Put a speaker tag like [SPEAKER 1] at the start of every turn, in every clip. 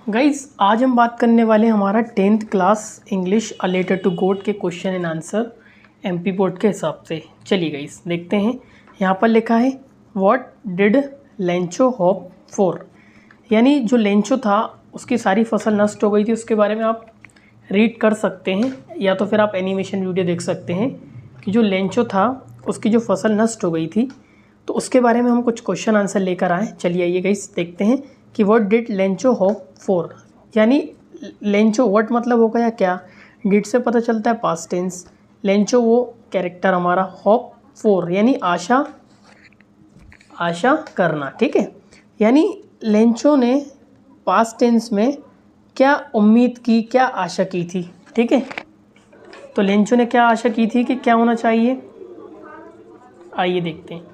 [SPEAKER 1] Guys आज हम बात करने वाले हैं हमारा 10th class English a letter to God के question and answer MP board के हिसाब से। चलिए गाइज देखते हैं। यहाँ पर लिखा है what did Lencho hope for, यानी जो लेंचो था उसकी सारी फसल नष्ट हो गई थी, उसके बारे में आप रीड कर सकते हैं या तो फिर आप एनिमेशन वीडियो देख सकते हैं कि जो लेंचो था उसकी जो फसल नष्ट हो गई थी, तो उसके बारे में हम कुछ क्वेश्चन आंसर लेकर आए। चलिए आइए गाइस देखते हैं कि what did Lencho hope for, यानी लेंचो व्हाट मतलब होगा या क्या, डिड से पता चलता है पास्ट टेंस, लेंचो वो कैरेक्टर हमारा, होप फॉर यानी आशा करना, ठीक है। यानी लेंचो ने पास्ट टेंस में क्या उम्मीद की, क्या आशा की थी, ठीक है। तो लेंचो ने क्या आशा की थी कि क्या होना चाहिए, आइए देखते हैं।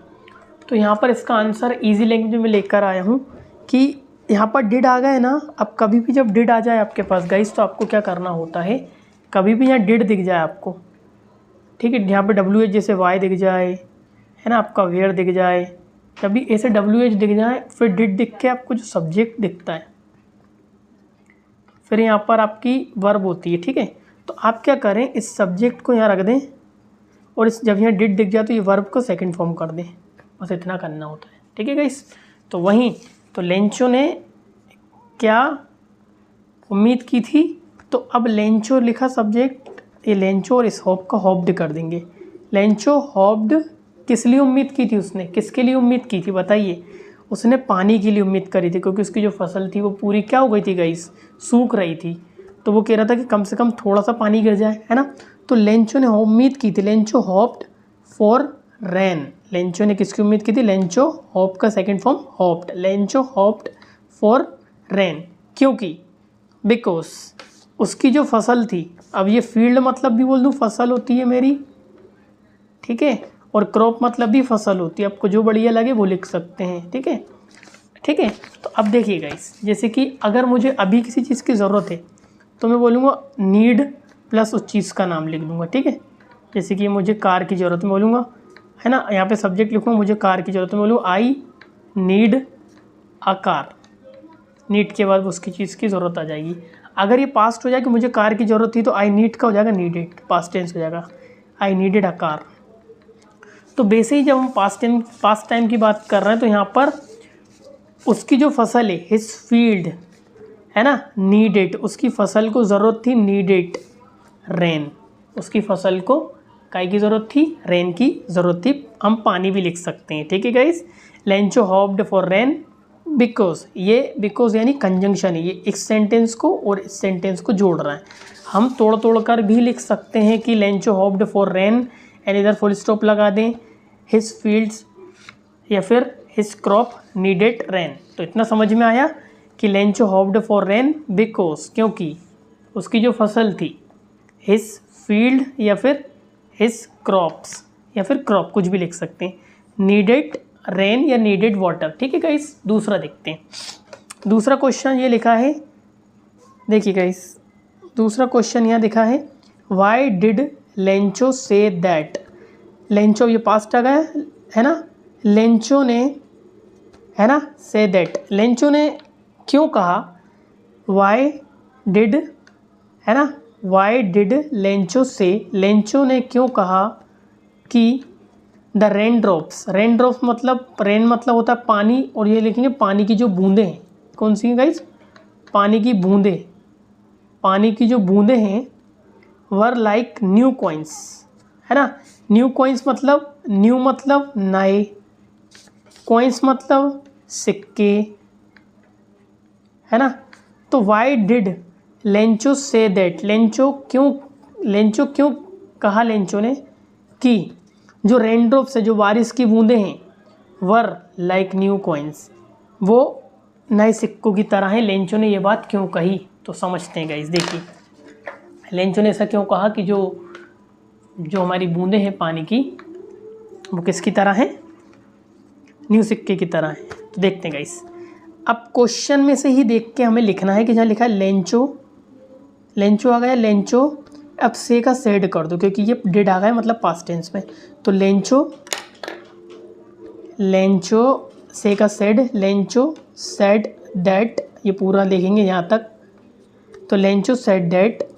[SPEAKER 1] तो यहाँ पर इसका आंसर इजी लैंग्वेज में लेकर आया हूँ कि यहाँ पर डिड आ गया है ना। अब कभी भी जब डिड आ जाए आपके पास गाइस, तो आपको क्या करना होता है, कभी भी यहाँ डिड दिख जाए आपको, ठीक है, यहाँ पे WH जैसे वाई दिख जाए, है ना, आपका वेयर दिख जाए, कभी ऐसे WH दिख जाए, फिर डिड दिख के आपको जो सब्जेक्ट दिखता है, फिर यहाँ पर आपकी वर्ब होती है, ठीक है। तो आप क्या करें, इस सब्जेक्ट को यहाँ रख दें और इस जब यहाँ डिड दिख जाए तो ये वर्ब को सेकंड फॉर्म कर दें, बस इतना करना होता है, ठीक है गाइस। तो वहीं तो लेंचो ने क्या उम्मीद की थी, तो अब लेंचो लिखा सब्जेक्ट, ये लेंचो और इस होप का होप्ड कर देंगे। लेंचो होप्ड किस लिए उम्मीद की थी, उसने किसके लिए उम्मीद की थी बताइए, उसने पानी के लिए उम्मीद करी थी, क्योंकि उसकी जो फसल थी वो पूरी क्या हो गई थी गाइस, सूख रही थी। तो वो कह रहा था कि कम से कम थोड़ा सा पानी गिर जाए, है ना। तो लेंचो ने उम्मीद की थी, Lencho hoped for rain, Lencho ने किसकी उम्मीद की थी, लेंचो होप का second form hoped, Lencho hoped for rain, क्योंकि बिकॉज उसकी जो फसल थी, अब ये फील्ड मतलब भी बोल दूँ फसल होती है मेरी, ठीक है, और क्रॉप मतलब भी फसल होती है, आपको जो बढ़िया लगे वो लिख सकते हैं, ठीक है, ठीक है। तो अब देखिए गाइस, जैसे कि अगर मुझे अभी किसी चीज़ की ज़रूरत है तो मैं बोलूँगा नीड प्लस उस चीज़ का नाम लिख दूँगा, ठीक है। जैसे कि मुझे कार की ज़रूरत, मैं बोलूँगा, है ना, यहाँ पे सब्जेक्ट लिखूँगा मुझे कार की ज़रूरत है, मैं बोलूँ I need a car, need के बाद उसकी चीज़ की ज़रूरत आ जाएगी। अगर ये पास्ट हो जाए कि मुझे कार की ज़रूरत थी, तो आई नीड का हो जाएगा नीडेड, पास्ट टेंस हो जाएगा, आई नीडेड अ कार। तो बेसिकली जब हम पास्ट टाइम की बात कर रहे हैं, तो यहाँ पर उसकी जो फसल है, हिज फील्ड, है ना, नीडेड, उसकी फसल को ज़रूरत थी, नीडेड रेन, उसकी फसल को काय की ज़रूरत थी, रेन की ज़रूरत थी, हम पानी भी लिख सकते हैं, ठीक है guys. Lencho hoped for rain because, ये बिकॉज यानी कंजंक्शन है, ये इस सेंटेंस को और इस सेंटेंस को जोड़ रहा है। हम तोड़ कर भी लिख सकते हैं कि Lencho hoped for rain and इधर फुल स्टॉप लगा दें, हिज फील्ड्स या फिर हिज क्रॉप नीडेड रेन। तो इतना समझ में आया कि Lencho hoped for rain because, क्योंकि उसकी जो फसल थी, हिज फील्ड या फिर हिज क्रॉप्स या फिर क्रॉप, कुछ भी लिख सकते हैं, नीडेड रेन या नीडेड वाटर, ठीक है गाइस। दूसरा देखते हैं, दूसरा क्वेश्चन ये लिखा है, देखिए गाइस, दूसरा क्वेश्चन यहाँ लिखा है why did Lencho say that, Lencho ये पास्ट आ गया है ना, लेंचो ने, है ना, से दैट, लेंचो ने क्यों कहा, वाई डिड, है ना, वाई डिड लेंचो से, लेंचो ने क्यों कहा कि the rain drops, rain drops मतलब, रेन मतलब होता है पानी, और ये लिखेंगे पानी की जो बूंदें हैं, कौन सी हैं गाइस, पानी की बूंदें, पानी की जो बूंदें हैं, वर लाइक न्यू कॉइन्स, है ना, न्यू कॉइन्स मतलब, न्यू मतलब नए, कॉइन्स मतलब सिक्के, है ना। तो why did Lencho say that, Lencho क्यों कहा लेंचो ने कि जो रेनड्रॉप्स है, जो बारिश की बूंदें हैं, वर लाइक न्यू कॉइन्स, वो नए सिक्कों की तरह हैं। लेंचो ने ये बात क्यों कही, तो समझते हैं गाइस। देखिए लेंचो ने ऐसा क्यों कहा कि जो हमारी बूंदें हैं पानी की, वो किसकी तरह हैं, न्यू सिक्के की तरह हैं। तो देखते हैं गाइस, अब क्वेश्चन में से ही देख के हमें लिखना है कि जहाँ लिखा है लेंचो, लेंचो आ गया, लेंचो, अब से का सेड कर दो क्योंकि ये डिड आ गया मतलब पास्ट टेंस में, तो लेंचो से का सेड, लेंचो सेड दैट ये पूरा देखेंगे यहाँ तक। तो Lencho said that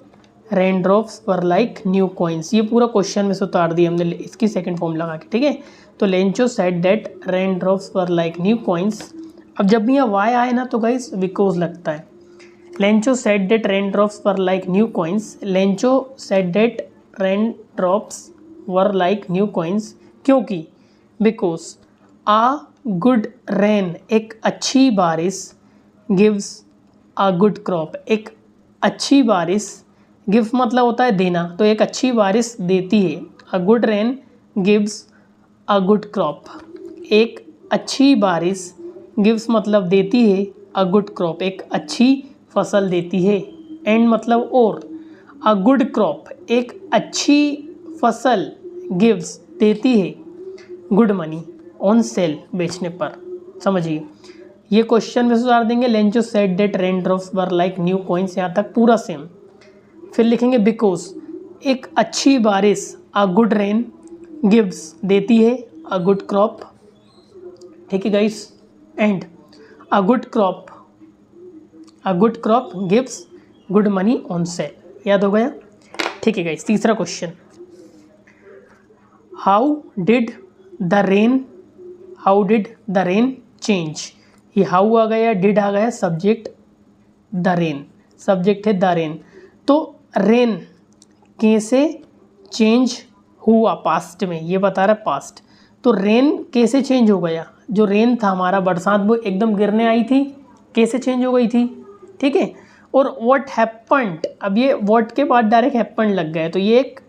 [SPEAKER 1] rain drops were like new coins, ये पूरा क्वेश्चन में से उतार दिया हमने इसकी सेकंड फॉर्म लगा के, ठीक है। तो Lencho said that rain drops were like new coins. अब जब भी यहाँ वाई आए ना तो गाइस बिकॉज लगता है। Lencho said that rain drops were like new coins, Lencho said that rain drops were like new coins, क्योंकि बिकॉज आ गुड रेन, एक अच्छी बारिश, गिव्स अ गुड क्रॉप, एक अच्छी बारिश, गिव मतलब होता है देना, तो एक अच्छी बारिश देती है। A good rain gives a good crop, एक अच्छी बारिश, गिव्स मतलब देती है, अ गुड क्रॉप एक अच्छी फसल देती है, एंड मतलब और, अ गुड क्रॉप एक अच्छी फसल, गिव्स देती है, गुड मनी ऑन सेल बेचने पर। समझिए ये क्वेश्चन में सुधार देंगे। Lencho said that rain drops were like new coins, यहाँ तक पूरा सेम। फिर लिखेंगे बिकॉज, एक अच्छी बारिश, अ गुड रेन गिव्स देती है, अ गुड क्रॉप, ठीक है guys, and a good crop gives good money on sale. याद हो गया, ठीक है गाइस। तीसरा question, how did the rain change. ये हाउ आ गया, डिड आ गया, सब्जेक्ट द रेन, सब्जेक्ट है द रेन। तो रेन कैसे चेंज हुआ पास्ट में, ये बता रहा है पास्ट। तो रेन कैसे चेंज हो गया, जो रेन था हमारा बरसात वो एकदम गिरने आई थी, कैसे चेंज हो गई थी, ठीक है। और व्हाट हैपेंड, अब ये व्हाट के बाद डायरेक्ट हैपेंड लग गए, तो ये एक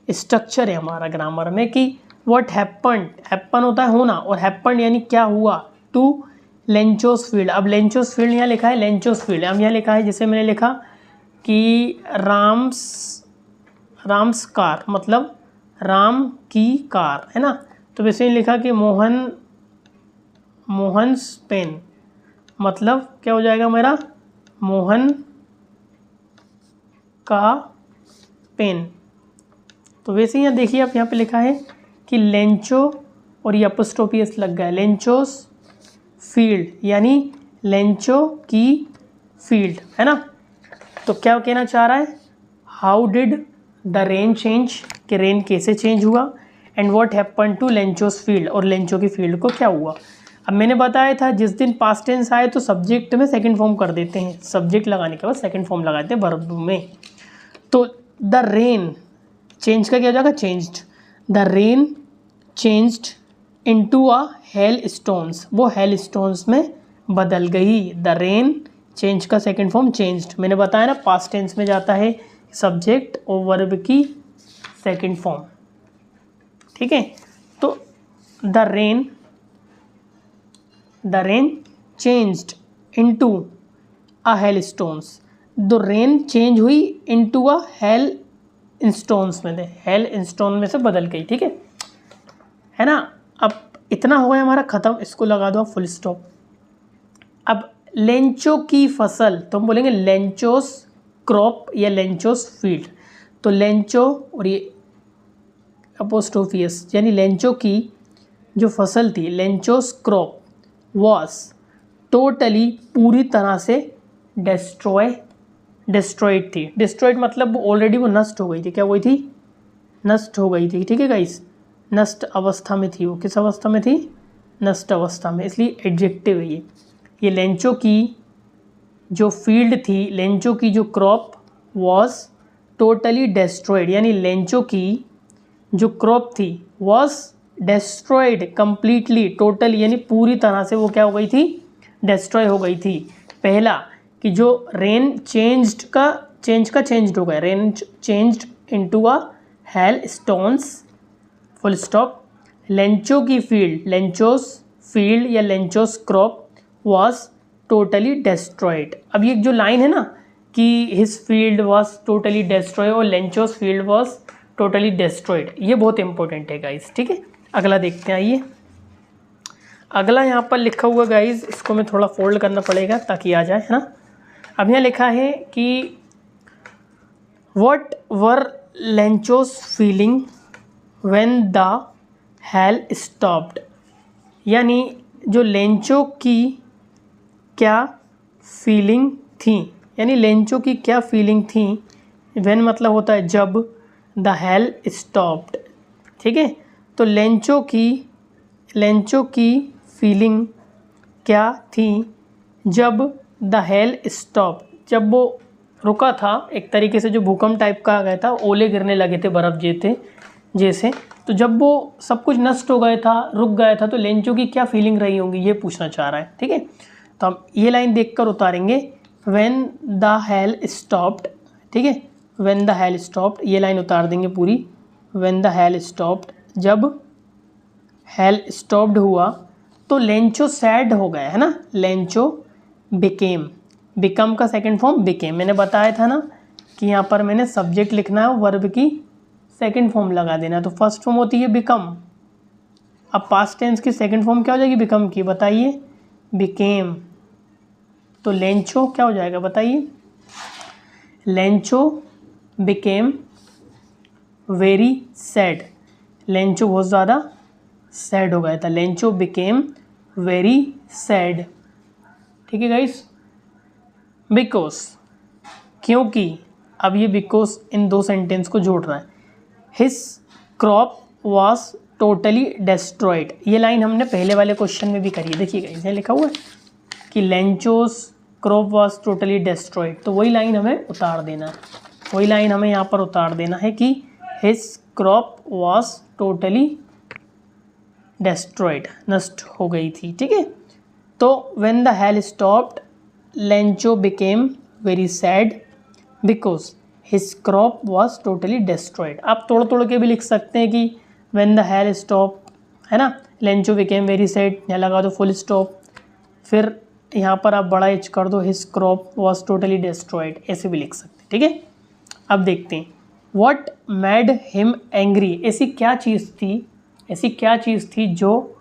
[SPEAKER 1] स्ट्रक्चर है हमारा ग्रामर में कि व्हाट हैपेंड, हैपन होता है होना, और हैपेंड यानी क्या हुआ, टू लेंचोस फील्ड। अब लेंचोस फील्ड यहाँ लिखा है, लेंचोस फील्ड अब यहाँ लिखा है, जैसे मैंने लिखा कि राम्स कार, मतलब राम की कार है ना। तो वैसे ही लिखा कि मोहन्स पेन, मतलब क्या हो जाएगा मेरा, मोहन का पेन। तो वैसे ही यहाँ देखिए आप, यहाँ पे लिखा है कि लेंचो, और ये अपॉस्ट्रोफी एस लग गया, लेंचोस फील्ड, यानी लेंचो की फील्ड है ना। तो क्या कहना चाह रहा है, how did the rain change, कि रेन कैसे चेंज हुआ, and what happen to Lencho's field, और लेंचो की फील्ड को क्या हुआ। अब मैंने बताया था जिस दिन पास्ट टेंस आए तो सब्जेक्ट में सेकंड फॉर्म कर देते हैं, सब्जेक्ट लगाने के बाद सेकंड फॉर्म लगाते हैं वर्ब में। तो द रेन चेंज का क्या हो जाएगा, changed, the rain changed into a hail stones, वो हेल स्टोन्स में बदल गई। द रेन चेंज का सेकंड फॉर्म चेंज्ड, मैंने बताया ना पास्ट टेंस में जाता है सब्जेक्ट और वर्ब की सेकंड फॉर्म, ठीक है। तो the rain changed into a hail stones, the rain change हुई इनटू अ हेल स्टोन्स में, हेल स्टोन में से बदल गई, ठीक है ना। अब इतना हो गया हमारा ख़त्म, इसको लगा दो फुल स्टॉप। अब लेंचो की फसल, तो हम बोलेंगे लेंचोस क्रॉप या लेंचोस फील्ड। तो लेंचो और ये अपोस्ट्रोफियस, यानी लेंचो की जो फसल थी, लेंचोस क्रॉप वॉस टोटली, पूरी तरह से डिस्ट्रॉयड थी। डिस्ट्रॉयड मतलब ऑलरेडी वो नष्ट हो गई थी, क्या हुई थी, नष्ट हो गई थी, ठीक है गाइस, नष्ट अवस्था में थी वो। किस अवस्था में थी, नष्ट अवस्था में, इसलिए एडजेक्टिव है ये लेंचो की जो फील्ड थी, लेंचो की जो क्रॉप वॉज टोटली डिस्ट्रॉयड, यानी लेंचो की जो क्रॉप थी वॉज डिस्ट्रॉयड कंप्लीटली, टोटल यानी पूरी तरह से वो क्या हो गई थी, डिस्ट्रॉय हो गई थी। पहला कि जो रेन चेंज्ड हो गया, rain changed into a hail stones, full stop. Lencho की फील्ड, लेंचोस फील्ड या लेंचोस क्रॉप वॉज टोटली डिस्ट्रॉयड। अब ये जो लाइन है ना कि his field was totally destroy और लेंचोस फील्ड वॉज टोटली डिस्ट्रॉयड, ये बहुत इंपॉर्टेंट है गाइस, ठीक है। अगला देखते हैं, आइए अगला यहाँ पर लिखा हुआ गाइस, इसको मैं थोड़ा फोल्ड करना पड़ेगा ताकि आ जाए, है ना। अब यहाँ लिखा है कि what were Lencho's feeling when the hail stopped, यानी जो लेंचो की क्या फीलिंग थी, यानी लेंचो की क्या फीलिंग थी। व्हेन मतलब होता है जब, द हेल स्टॉप्ड, ठीक है। तो लेंचो की फीलिंग क्या थी जब द हेल स्टॉप, जब वो रुका था, एक तरीके से जो भूकंप टाइप का आ गया था, ओले गिरने लगे थे बर्फ़ जैसे, तो जब वो सब कुछ नष्ट हो गया था, रुक गया था, तो लेंचो की क्या फीलिंग रही होंगी, ये पूछना चाह रहा है, ठीक है। तो हम ये लाइन देखकर उतारेंगे, व्हेन द हेल स्टॉप्ड, ठीक है, व्हेन द हेल स्टॉप्ड, ये लाइन उतार देंगे पूरी। व्हेन द हेल स्टॉप्ड, जब हेल स्टॉप्ड हुआ तो लेंचो सैड हो गया, है ना। लेंचो बिकम का सेकंड फॉर्म बिकेम, मैंने बताया था ना कि यहाँ पर मैंने सब्जेक्ट लिखना है, वर्ब की सेकंड फॉर्म लगा देना। तो फर्स्ट फॉर्म होती है बिकम, अब पास्ट टेंस की सेकंड फॉर्म क्या हो जाएगी बिकम की, बताइए, बिकेम। तो लेंचो क्या हो जाएगा बताइए, Lencho became very sad, Lencho बहुत ज़्यादा सैड हो गया था, लेंचो बिकेम वेरी सैड, ठीक है गाइस। बिकॉज, क्योंकि, अब ये बिकॉज इन दो सेंटेंस को जोड़ रहा है। His crop was totally destroyed, ये लाइन हमने पहले वाले क्वेश्चन में भी करी है, देखिएगा इसमें लिखा हुआ है कि लेंचोस क्रॉप वॉज टोटली डिस्ट्रॉयड, तो वही लाइन हमें उतार देना है, वही लाइन हमें यहाँ पर उतार देना है कि his crop was totally destroyed, नष्ट हो गई थी, ठीक है। तो when the hail stopped Lencho became very sad because his crop was totally destroyed. आप तोड़ के भी लिख सकते हैं कि व्हेन द हेल स्टॉप, है ना, लेंचो बिकेम वेरी सैड, यहाँ लगा दो फुल स्टॉप, फिर यहाँ पर आप बड़ा एच कर दो, his crop was totally destroyed, ऐसे भी लिख सकते हैं, ठीक है। अब देखते हैं, व्हाट मेड हिम एंग्री, ऐसी क्या चीज़ थी जो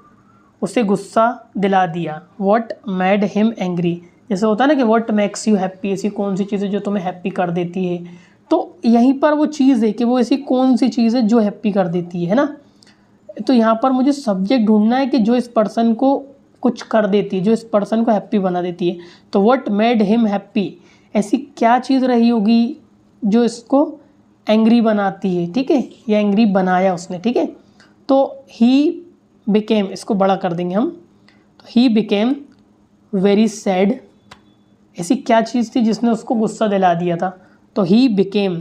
[SPEAKER 1] उसे गुस्सा दिला दिया। व्हाट मेड हिम एंग्री, जैसे होता है ना कि व्हाट मेक्स यू हैप्पी, ऐसी कौन सी चीज़ है जो तुम्हें हैप्पी कर देती है, तो यहीं पर वो चीज़ है कि वो ऐसी कौन सी चीज़ है जो हैप्पी कर देती है ना। तो यहाँ पर मुझे सब्जेक्ट ढूंढना है कि जो इस पर्सन को कुछ कर देती है, जो इस पर्सन को हैप्पी बना देती है। तो व्हाट मेड हिम हैप्पी, ऐसी क्या चीज़ रही होगी जो इसको एंग्री बनाती है, ठीक है, या एंग्री बनाया उसने, ठीक है। तो ही बिकेम, इसको बड़ा कर देंगे हम, तो ही बिकेम वेरी सैड, ऐसी क्या चीज़ थी जिसने उसको गुस्सा दिला दिया था। तो ही बिकेम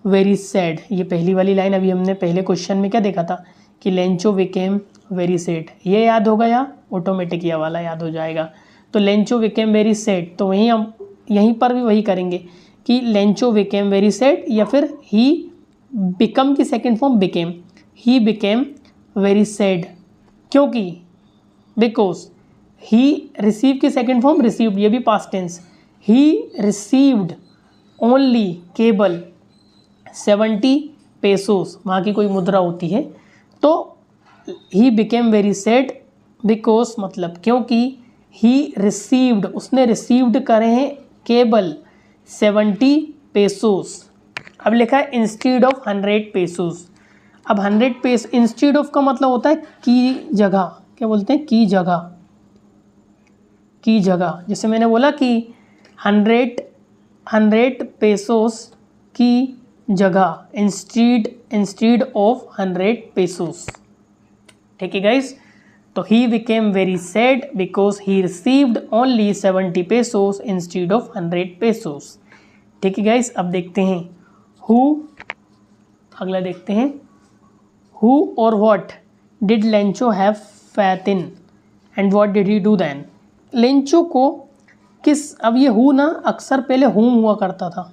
[SPEAKER 1] वेरी सैड, ये पहली वाली लाइन अभी हमने पहले क्वेश्चन में क्या देखा था कि लेंचो बिकेम वेरी सैड, ये याद होगा या ऑटोमेटिक ये वाला याद हो जाएगा। तो लेंचो बिकेम वेरी सैड, तो वहीं हम यहीं पर भी वही करेंगे कि लेंचो बिकेम वेरी सैड, या फिर ही बिकम की second form became, he became very sad, क्योंकि, बिकॉज, ही रिसीव की सेकंड फॉर्म रिसीव्ड, ये भी past tense, he received only केवल 70 पेसोस, वहाँ की कोई मुद्रा होती है। तो ही बिकेम वेरी सैड बिकॉज मतलब क्योंकि ही रिसीव्ड, उसने रिसीव्ड करे हैं केवल 70 पेसोस। अब लिखा है इंस्टीड ऑफ 100 पेसोस। अब 100 पेस, इंस्टीड ऑफ का मतलब होता है की जगह, क्या बोलते हैं, की जगह, जैसे मैंने बोला कि 100 पेसोस की जगह, इंस्टीड ऑफ 100 पेसोस, ठीक है गाइस। तो ही became very sad because he received only 70 pesos instead of 100 pesos, ठीक है गाइस। अब देखते हैं अगला देखते हैं, हु और what did Lencho have faith in and what did he do then. Lencho को किस, अब ये हु ना अक्सर पहले हुम हुआ करता था,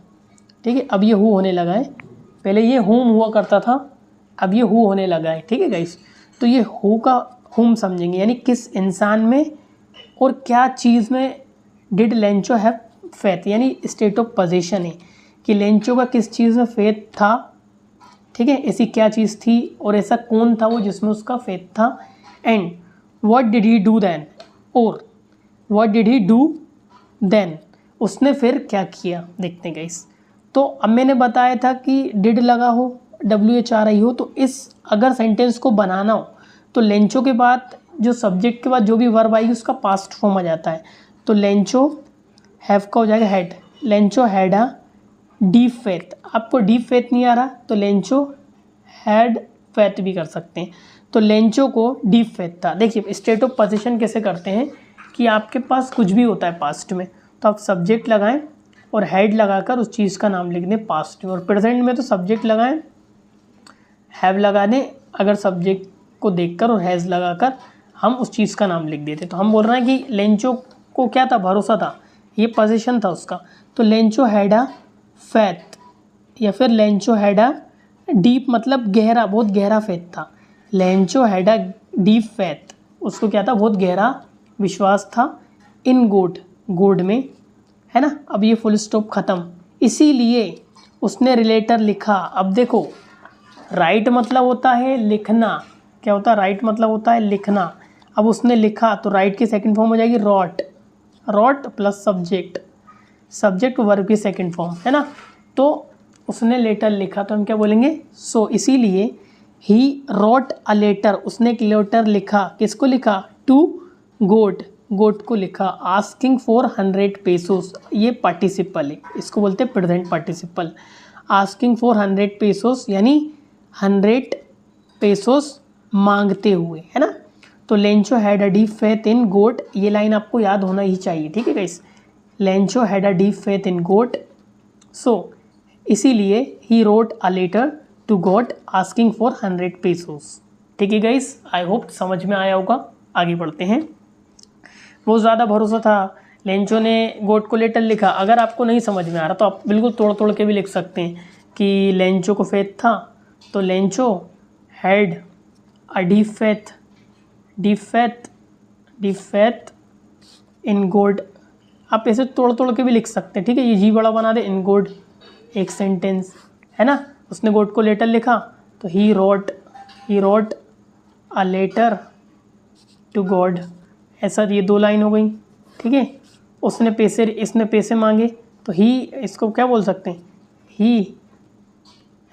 [SPEAKER 1] ठीक है, अब ये हु होने लगा है, पहले ये हुम हुआ करता था, अब ये हु होने लगा है, ठीक है गाइस। तो ये हु का हुम समझेंगे, यानी किस इंसान में और क्या चीज़ में डिड लेंचो हैव फैथ, यानी स्टेट ऑफ पोजीशन है कि लेंचो का किस चीज़ में फेथ था, ठीक है, ऐसी क्या चीज़ थी और ऐसा कौन था वो जिसमें उसका फेथ था। And what did he do then, और what did he do then, उसने फिर क्या किया, देखते हैं गाइस। तो अब मैंने बताया था कि डिड लगा हो, WH आ रही हो, तो इस अगर सेंटेंस को बनाना हो तो लेंचो के बाद जो सब्जेक्ट के बाद जो भी वर्ब आएगी उसका पास्ट फॉर्म आ जाता है। तो लेंचो हैव का हो जाएगा had. Lencho had a deep faith. आपको डीप फेथ नहीं आ रहा तो लेंचो हैड फेथ भी कर सकते हैं। तो लेंचो को डीप फेथ था। देखिए स्टेट ऑफ पोजीशन कैसे करते हैं कि आपके पास कुछ भी होता है पास्ट में तो आप सब्जेक्ट लगाएं और हैड लगाकर उस चीज़ का नाम लिख दें पास्ट में, और प्रेजेंट में तो सब्जेक्ट लगाएं, हैव लगा दें अगर सब्जेक्ट को देखकर, और हैज़ लगाकर हम उस चीज़ का नाम लिख देते। तो हम बोल रहे हैं कि लेंचो को क्या था, भरोसा था, ये पोजीशन था उसका। तो लेंचो हैड अ फेथ, या फिर लेंचो हैड अ डीप मतलब गहरा, बहुत गहरा फेथ था। Lencho had a deep faith, उसको क्या था, बहुत गहरा विश्वास था। इन गॉड, गॉड में, है ना। अब ये फुल स्टॉप ख़त्म, इसीलिए उसने रिलेटर लिखा। अब देखो राइट मतलब होता है लिखना, क्या होता है, राइट मतलब होता है लिखना। अब उसने लिखा तो राइट की सेकंड फॉर्म हो जाएगी wrote, wrote plus subject, subject verb की सेकंड फॉर्म, है ना। तो उसने लेटर लिखा तो हम क्या बोलेंगे, सो। इसीलिए ही रॉट अ लेटर, उसने एक लेटर लिखा, किसको लिखा, टू गोट, गोट को लिखा। आस्किंग फॉर 100 पेसोस, ये पार्टिसिपल है, इसको बोलते हैं present participle. Asking for 100 pesos यानी 100 पेसोस मांगते हुए, है ना। तो Lencho had a deep faith in God, ये लाइन आपको याद होना ही चाहिए, ठीक है guys. Lencho had a deep faith in God, so इसीलिए ही wrote a letter to God asking for 100 pesos. ठीक है गाइस, आई होप समझ में आया होगा। आगे बढ़ते हैं। बहुत ज़्यादा भरोसा था, लेंचो ने गॉड को लेटर लिखा। अगर आपको नहीं समझ में आ रहा तो आप बिल्कुल तोड़ तोड़ के भी लिख सकते हैं कि लेंचो को फेथ था तो Lencho had a deep faith, deep faith, deep faith in God. आप ऐसे तोड़ तोड़ के भी लिख सकते हैं, ठीक है। ये जी बड़ा बना दे, इन गॉड एक सेंटेंस, है ना। उसने गॉड को लेटर लिखा तो he wrote a letter to God, ऐसा ये 2 लाइन हो गई, ठीक है। उसने पैसे, इसने पैसे मांगे तो ही, इसको क्या बोल सकते हैं, ही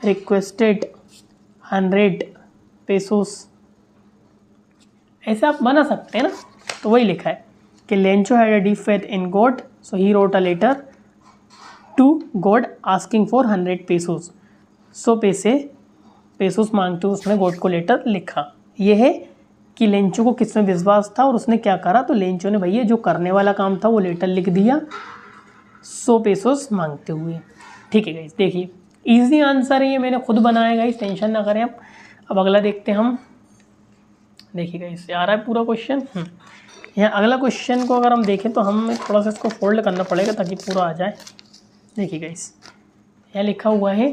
[SPEAKER 1] रिक्वेस्टेड 100 पेसोस, ऐसे आप बना सकते हैं ना। तो वही लिखा है कि Lencho had a deep faith in God, so he wrote a letter to God asking for 100 pesos. So pesos मांगते हुए उसने गॉड को लेटर लिखा। यह है कि लेंचो को किसमें विश्वास था और उसने क्या करा। तो लेंचो ने भैया जो करने वाला काम था वो लेटर लिख दिया 100 पेसोस मांगते हुए। ठीक है गाइस, देखिए इजी आंसर है ये, मैंने खुद बनाया गाइस, टेंशन ना करें आप। अब अगला देखते हैं हम। देखिए गाइस आ रहा है पूरा क्वेश्चन। यहाँ अगला क्वेश्चन को अगर हम देखें तो हमें थोड़ा सा इसको फोल्ड करना पड़ेगा ताकि पूरा आ जाए। देखिए गाइस यहाँ लिखा हुआ है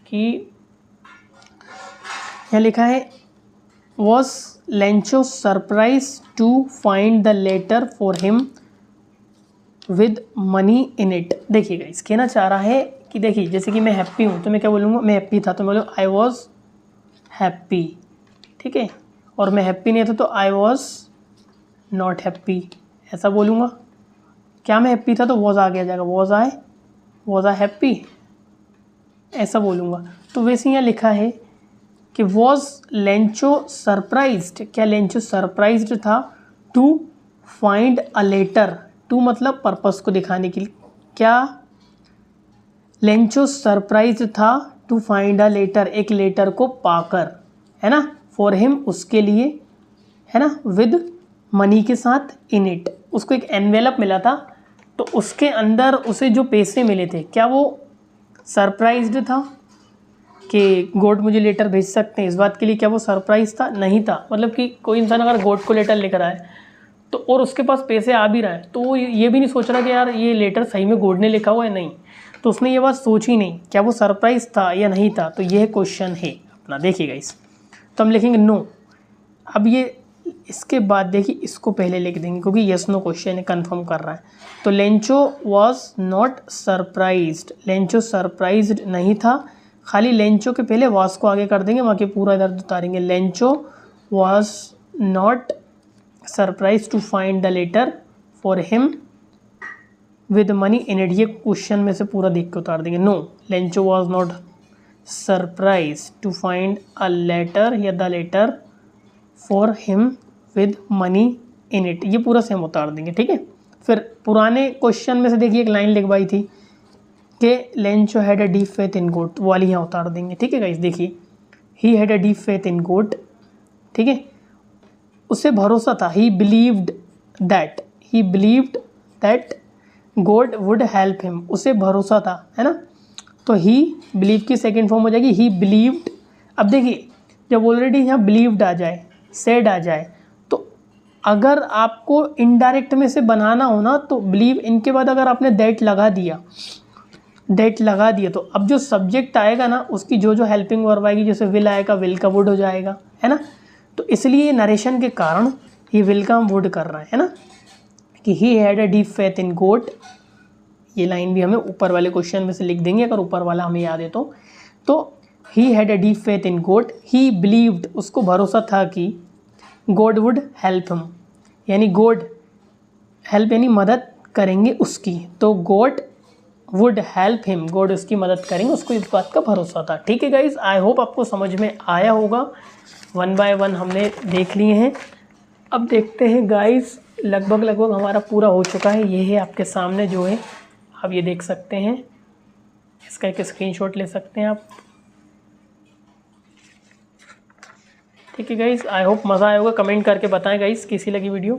[SPEAKER 1] कि, यहाँ लिखा है was Lencho surprise to find the letter for him with money in it. देखिए गाइस कहना चाह रहा है कि देखिए जैसे कि मैं हैप्पी हूँ तो मैं क्या बोलूँगा, मैं हैप्पी था तो मैं बोलूँगा आई वॉज हैप्पी, ठीक है। और मैं हैप्पी नहीं था तो आई वॉज नॉट हैप्पी, ऐसा बोलूँगा। क्या मैं हैप्पी था तो वॉज आ गया जाएगा, वॉज आई हैप्पी, ऐसा बोलूँगा। तो वैसे यहाँ लिखा है कि वॉज लेंचो सरप्राइज्ड, क्या लेंचो सरप्राइज्ड था to find a letter, to मतलब पर्पस को दिखाने के लिए, क्या लेंचो सरप्राइज्ड था टू फाइंड अ लेटर, एक लेटर को पाकर, है ना, फॉर हिम उसके लिए, है ना, विद मनी के साथ, इन इट उसको एक एनवेलप मिला था तो उसके अंदर उसे जो पैसे मिले थे, क्या वो सरप्राइज्ड था कि गॉड मुझे लेटर भेज सकते हैं, इस बात के लिए क्या वो सरप्राइज था, नहीं था। मतलब कि कोई इंसान अगर गॉड को लेटर लेकर आए तो और उसके पास पैसे आ भी रहा है तो वो ये भी नहीं सोच रहा कि यार ये लेटर सही में गॉड ने लिखा हुआ है, नहीं, तो उसने ये बात सोची नहीं क्या वो सरप्राइज था या नहीं था। तो यह क्वेश्चन है अपना, देखिएगा इस, तो हम लिखेंगे नो। अब ये इसके बाद देखिए इसको पहले लिख देंगे क्योंकि यस नो क्वेश्चन है, कन्फर्म कर रहा है। तो Lencho was not surprised, Lencho surprised नहीं था, खाली लेंचो के पहले वास को आगे कर देंगे, बाकी पूरा इधर उतारेंगे। Lencho was not surprise to find the letter for him with money in it, ये क्वेश्चन में से पूरा देख के उतार देंगे। No, Lencho was not surprise to find a letter या the letter for him with money in it, ये पूरा सेम उतार देंगे, ठीक है। फिर पुराने क्वेश्चन में से देखिए एक लाइन लिखवाई थी कि Lencho had a deep faith in God, वो वाली यहाँ उतार देंगे। ठीक है गाइस, देखिए he had a deep faith in God, ठीक है, उसे भरोसा था, ही believed that God would help him, उसे भरोसा था, है ना। तो ही बिलीव की सेकेंड फॉर्म हो जाएगी ही बिलीव्ड। अब देखिए जब ऑलरेडी यहाँ बिलीव्ड आ जाए, सेड आ जाए, तो अगर आपको इनडायरेक्ट में से बनाना हो ना तो बिलीव इनके बाद अगर आपने दैट लगा दिया तो अब जो सब्जेक्ट आएगा ना उसकी जो हेल्पिंग वर्ब आएगी, जैसे विल आएगा, विल का वुड हो जाएगा, है ना। तो इसलिए नरेशन के कारण ये विल का हम वुड कर रहे हैं, है ना, कि he had a deep faith in God. ये लाइन भी हमें ऊपर वाले क्वेश्चन में से लिख देंगे अगर ऊपर वाला हमें याद है तो he had a deep faith in God, he believed, उसको भरोसा था कि गॉड वुड हेल्प हिम, यानी गॉड हेल्प यानी मदद करेंगे उसकी, तो God would help him, God उसकी मदद करेंगे, उसको इस बात का भरोसा था। ठीक है गाइज, आई होप आपको समझ में आया होगा। 1 बाय 1 हमने देख लिए हैं। अब देखते हैं गाइज, लगभग हमारा पूरा हो चुका है। ये है आपके सामने जो है, आप ये देख सकते हैं, इसका एक स्क्रीनशॉट ले सकते हैं आप। ठीक है गाइज, आई होप मज़ा आया होगा। कमेंट करके बताएं गाइज कैसी लगी वीडियो।